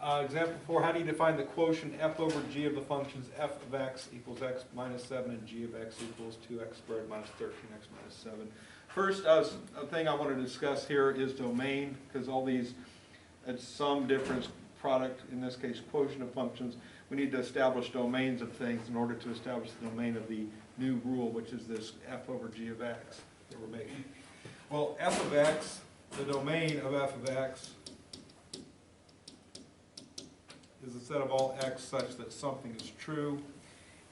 Example 4, how do you define the quotient f over g of the functions f of x equals x minus 7 and g of x equals 2x squared minus 13x minus 7? First thing I want to discuss here is domain, because all these, it's sum, difference, product, in this case quotient of functions. We need to establish domains of things in order to establish the domain of the new rule, which is this f over g of x that we're making. Well, f of x, the domain of f of x is a set of all x such that something is true,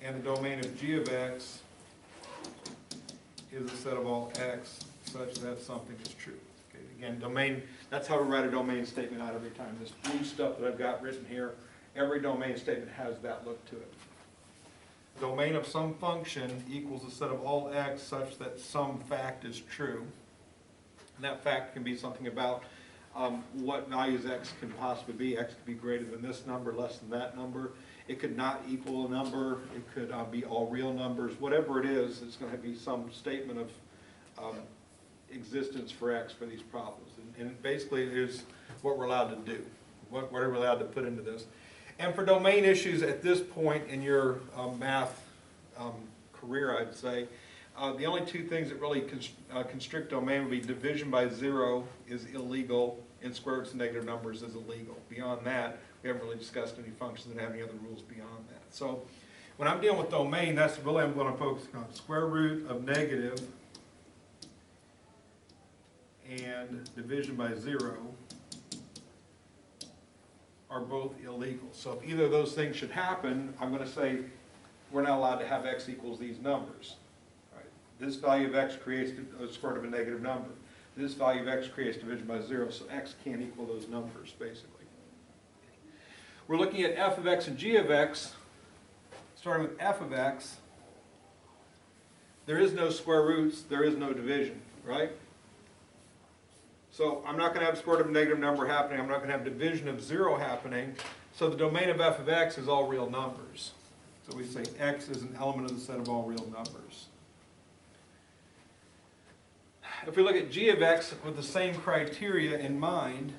and the domain of g of x is a set of all x such that something is true. Okay, again, domain, that's how we write a domain statement out every time. This blue stuff that I've got written here, every domain statement has that look to it. Domain of some function equals a set of all x such that some fact is true. And that fact can be something about what values x can possibly be. X could be greater than this number, less than that number. It could not equal a number. It could be all real numbers. Whatever it is, it's going to be some statement of existence for x for these problems. And basically it is what we're allowed to do, what are we allowed to put into this. And for domain issues at this point in your math career, I'd say, the only two things that really constrict domain would be division by 0 is illegal and square roots of negative numbers is illegal. Beyond that, we haven't really discussed any functions that have any other rules beyond that. So when I'm dealing with domain, that's really I'm going to focus on. Square root of negative and division by 0 are both illegal. So if either of those things should happen, I'm going to say we're not allowed to have x equals these numbers. This value of x creates a square root of a negative number. This value of x creates division by 0, so x can't equal those numbers, basically. We're looking at f of x and g of x. Starting with f of x, there is no square roots, there is no division, right? So I'm not going to have square root of a negative number happening, I'm not going to have division of 0 happening, so the domain of f of x is all real numbers. So we say x is an element of the set of all real numbers. If we look at g of x with the same criteria in mind,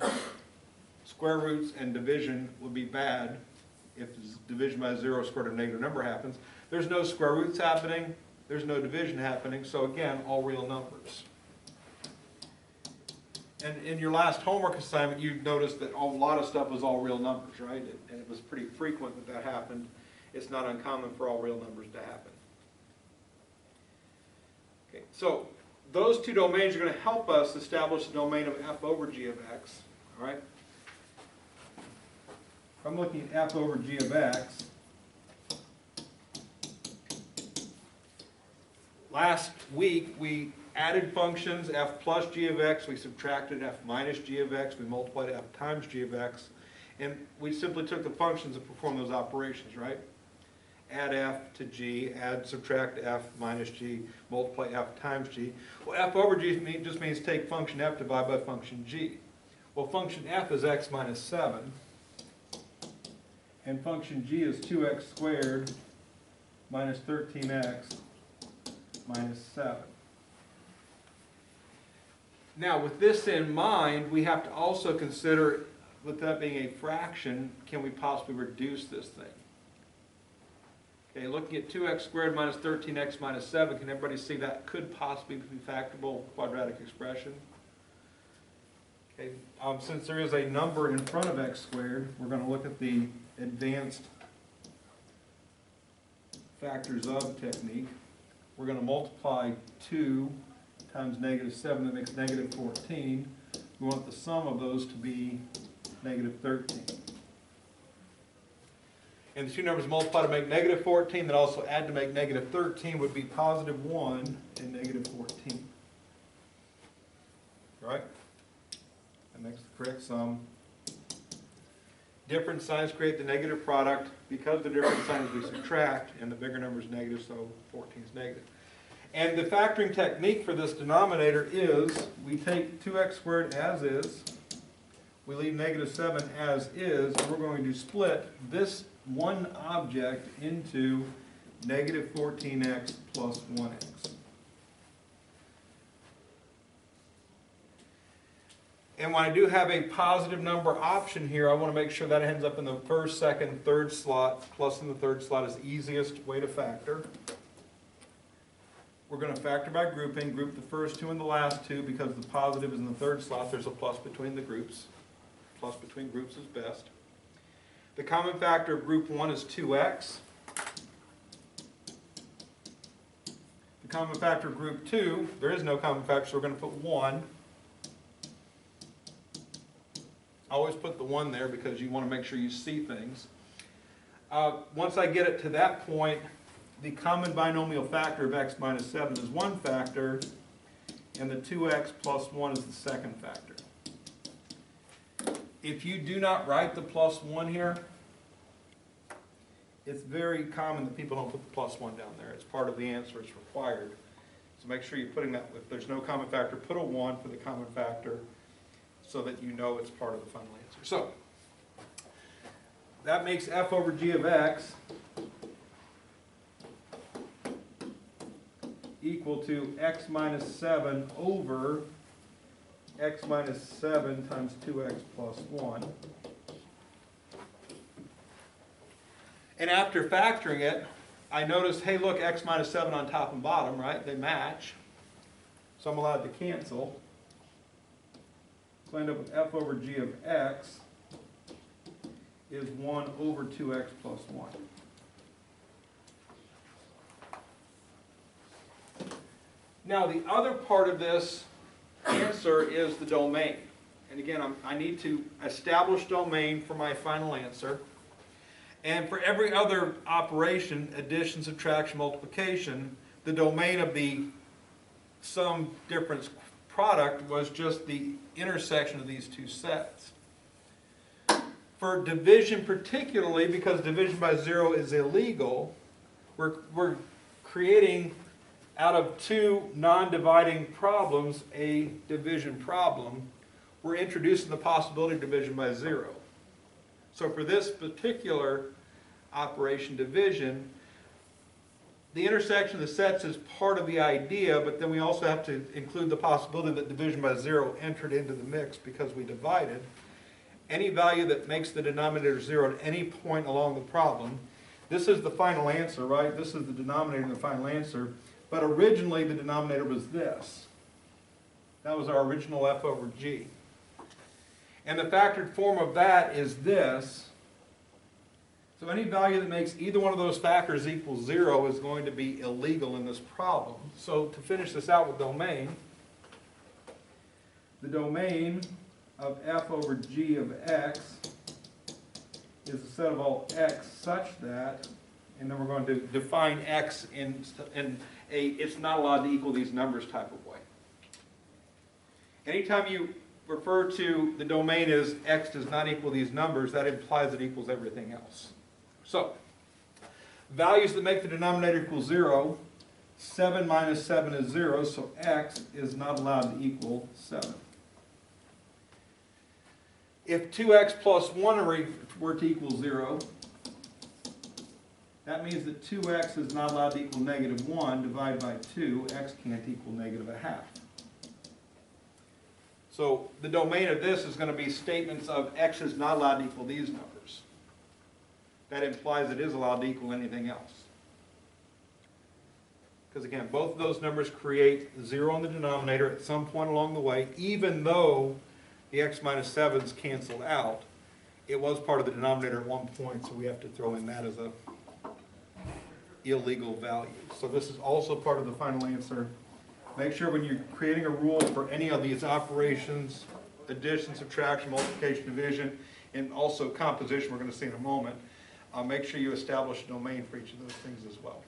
square roots and division would be bad if division by 0 square root of a negative number happens. There's no square roots happening, there's no division happening, so again, all real numbers. And in your last homework assignment, you noticed that a lot of stuff was all real numbers, right? And it was pretty frequent that that happened. It's not uncommon for all real numbers to happen. Okay, so those two domains are going to help us establish the domain of f over g of x. All right? If I'm looking at f over g of x, last week we added functions, f plus g of x, we subtracted f minus g of x, we multiplied f times g of x, and we simply took the functions and performed those operations, right? Add f to g, add, subtract f minus g, multiply f times g. Well, f over g just means take function f divided by function g. Well, function f is x minus 7, and function g is 2x squared minus 13x minus 7. Now, with this in mind, we have to also consider, with that being a fraction, can we possibly reduce this thing? Okay, looking at 2x squared minus 13x minus 7, can everybody see that could possibly be a factorable quadratic expression? Okay, since there is a number in front of x squared, we're going to look at the advanced factors of technique. We're going to multiply 2 times negative 7, that makes negative 14. We want the sum of those to be negative 13. And the two numbers multiply to make negative 14, that also add to make negative 13 would be positive 1 and negative 14. Right? That makes the correct sum. Different signs create the negative product. Because the different signs we subtract, and the bigger number is negative, so 14 is negative. And the factoring technique for this denominator is we take 2x squared as is, we leave negative 7 as is, and we're going to split this one object into negative 14x plus 1x. And when I do have a positive number option here, I want to make sure that ends up in the first, second, third slot. Plus in the third slot is the easiest way to factor. We're going to factor by grouping. Group the first two and the last two because the positive is in the third slot. There's a plus between the groups. Plus between groups is best. The common factor of group 1 is 2x. The common factor of group 2, there is no common factor, so we're going to put 1. Always put the 1 there because you want to make sure you see things. Once I get it to that point, the common binomial factor of x minus 7 is one factor, and the 2x plus 1 is the second factor. If you do not write the plus 1 here, it's very common that people don't put the plus 1 down there. It's part of the answer, it's required. So make sure you're putting that, if there's no common factor, put a 1 for the common factor so that you know it's part of the final answer. So, that makes f over g of x equal to x minus 7 over x minus 7 times 2x plus 1. And after factoring it, I noticed, hey look, x minus 7 on top and bottom, right? They match. So I'm allowed to cancel. So I end up with f over g of x is 1 over 2x plus 1. Now the other part of this answer is the domain. And again, I need to establish domain for my final answer. And for every other operation, addition, subtraction, multiplication, the domain of the sum difference product was just the intersection of these two sets. For division particularly, because division by 0 is illegal, we're creating out of two non-dividing problems a division problem. We're introducing the possibility of division by 0. So for this particular operation, division, the intersection of the sets is part of the idea, but then we also have to include the possibility that division by 0 entered into the mix because we divided. Any value that makes the denominator 0 at any point along the problem. This is the final answer, right? This is the denominator in the final answer. But originally the denominator was this. That was our original f over g. And the factored form of that is this. So any value that makes either one of those factors equal 0 is going to be illegal in this problem. So to finish this out with domain, the domain of f over g of x is a set of all x such that, and then we're going to define x in a it's not allowed to equal these numbers type of way. Anytime you refer to the domain as x does not equal these numbers, that implies it equals everything else. So, values that make the denominator equal 0, 7 minus 7 is 0, so x is not allowed to equal 7. If 2x plus 1 were to equal 0, that means that 2x is not allowed to equal negative 1 divided by 2. X can't equal negative a half. So the domain of this is going to be statements of x is not allowed to equal these numbers. That implies it is allowed to equal anything else. Because again, both of those numbers create 0 in the denominator at some point along the way, even though the x minus 7's canceled out. It was part of the denominator at one point, so we have to throw in that as a illegal value. So this is also part of the final answer. Make sure when you're creating a rule for any of these operations, addition, subtraction, multiplication, division, and also composition we're going to see in a moment, make sure you establish a domain for each of those things as well.